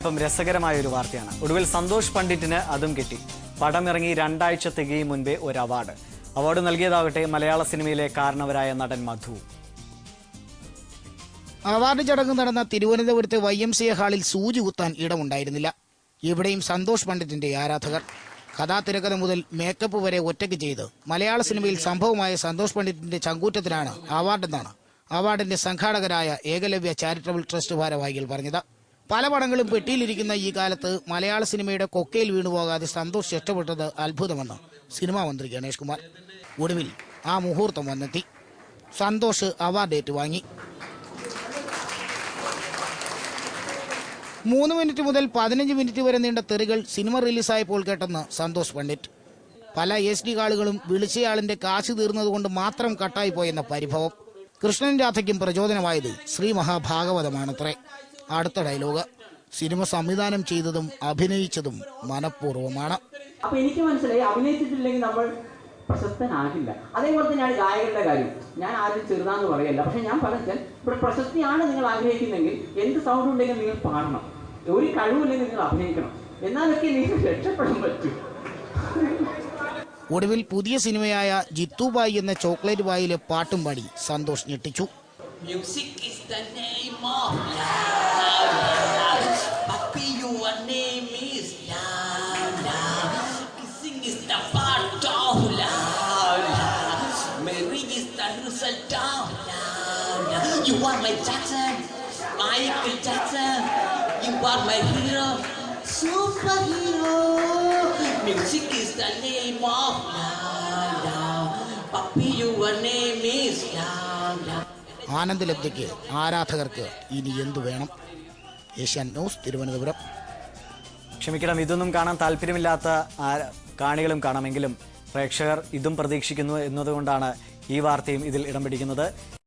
ഇപ്പം രസകരമായ ഒരു വാർത്തയാണ്. ഒടുവിൽ സന്തോഷ് പണ്ഡിറ്റിന് അതും കിട്ടി. പടമിറങ്ങി 2 ആഴ്ച തികയും മുൻപേ ഒരു അവാർഡ് നൽകിയതാകട്ടെ മലയാള സിനിമയിലെ കാരണവരായ നടൻ മധു. അവാർഡ് ചടങ്ങ് നടന്ന തിരുവനന്തപുരത്തെ YMCA ഹാളിൽ സൂചി കുത്താൻ ഇടമുണ്ടായിരുന്നില്ല. ഇവിടെയും സന്തോഷ് പണ്ഡിറ്റിന്റെ ആരാധകർ. കഥാതിരക്കഥ മുതൽ മേക്കപ്പ് വരെ ഒറ്റയ്ക്ക് ചെയ്ത് മലയാള സിനിമയിൽ സംഭവമായ സന്തോഷ് പണ്ഡിറ്റിന്റെ ചങ്കൂറ്റത്തിനാണ് അവാർഡെന്നാണ് അവാർഡിന്റെ സംഘാടകരായ ഏകലവ്യ ചാരിറ്റബിൾ ട്രസ്റ്റ് ഭാരവാഹികൾ പറഞ്ഞത്. പല പടങ്ങളും പെട്ടിയിലിരിക്കുന്ന ഈ കാലത്ത് മലയാള സിനിമയുടെ കൊക്കയിൽ വീണുപോകാതെ സന്തോഷ് രക്ഷപ്പെട്ടത് അത്ഭുതമെന്ന് സിനിമാ മന്ത്രി ഗണേഷ് കുമാർ. ഒടുവിൽ ആ മുഹൂർത്തം വന്നെത്തി. സന്തോഷ് അവാർഡ് ഏറ്റുവാങ്ങി. 3 മിനിറ്റ് മുതൽ 15 മിനിറ്റ് വരെ നീണ്ട തെറികൾ സിനിമ റിലീസായപ്പോൾ കേട്ടെന്ന് സന്തോഷ് പണ്ഡിറ്റ്. പല SD കാളുകളും വിളിച്ചയാളിന്റെ കാശ് തീർന്നതുകൊണ്ട് മാത്രം കട്ടായി പോയെന്ന പരിഭവം. കൃഷ്ണൻ രാധയ്ക്കും പ്രചോദനമായത് ശ്രീ മഹാഭാഗവതമാണത്രേ. അടുത്ത ഡയലോഗ്: സിനിമ സംവിധാനം ചെയ്തതും അഭിനയിച്ചതും മനഃപൂർവ്വമാണ്. അപ്പൊ എനിക്ക് മനസ്സിലായി, അഭിനയിച്ചിട്ടില്ലെങ്കിൽ നമ്മൾ പ്രശസ്തനാകില്ല. അതേപോലെ തന്നെയാണ് ഗായകരുടെ കാര്യം. ഞാൻ ആരും ചെറുതാന്ന് പറയല്ല, പക്ഷെ ഞാൻ പറഞ്ഞാൽ ഇവിടെ പ്രശസ്തിയാണ് നിങ്ങൾ ആഗ്രഹിക്കുന്നെങ്കിൽ എന്ത് സൗണ്ട് ഉണ്ടെങ്കിൽ നിങ്ങൾ പാടണം, ഒരു കഴിവില്ലെങ്കിൽ നിങ്ങൾ അഭിനയിക്കണം, എന്നാലൊക്കെ നിങ്ങൾ രക്ഷപ്പെടാൻ പറ്റും. ഒടുവിൽ പുതിയ സിനിമയായ ജിത്തുബായി എന്ന ചോക്ലേറ്റ് ബായിലെ പാട്ടും പാടി സന്തോഷ് ഞെട്ടിച്ചു. You are my Jackson, Michael Jackson. You are my hero, superhero. Music is the name of love. Papi, your name is love. ആനന്ദലബ്ധിക്ക് ആരാധകർക്ക് ഇനി എന്തു വേണം? ഏഷ്യാനെറ്റ് ന്യൂസ്, തിരുവനന്തപുരം. ക്ഷമിക്കണം, ഇതൊന്നും കാണാൻ താല്പര്യമില്ലാത്ത കാണികളും കാണാമെങ്കിലും പ്രേക്ഷകർ ഇതും പ്രതീക്ഷിക്കുന്നു എന്നതുകൊണ്ടാണ് ഈ വാർത്തയും ഇതിൽ ഇടം പിടിക്കുന്നത്.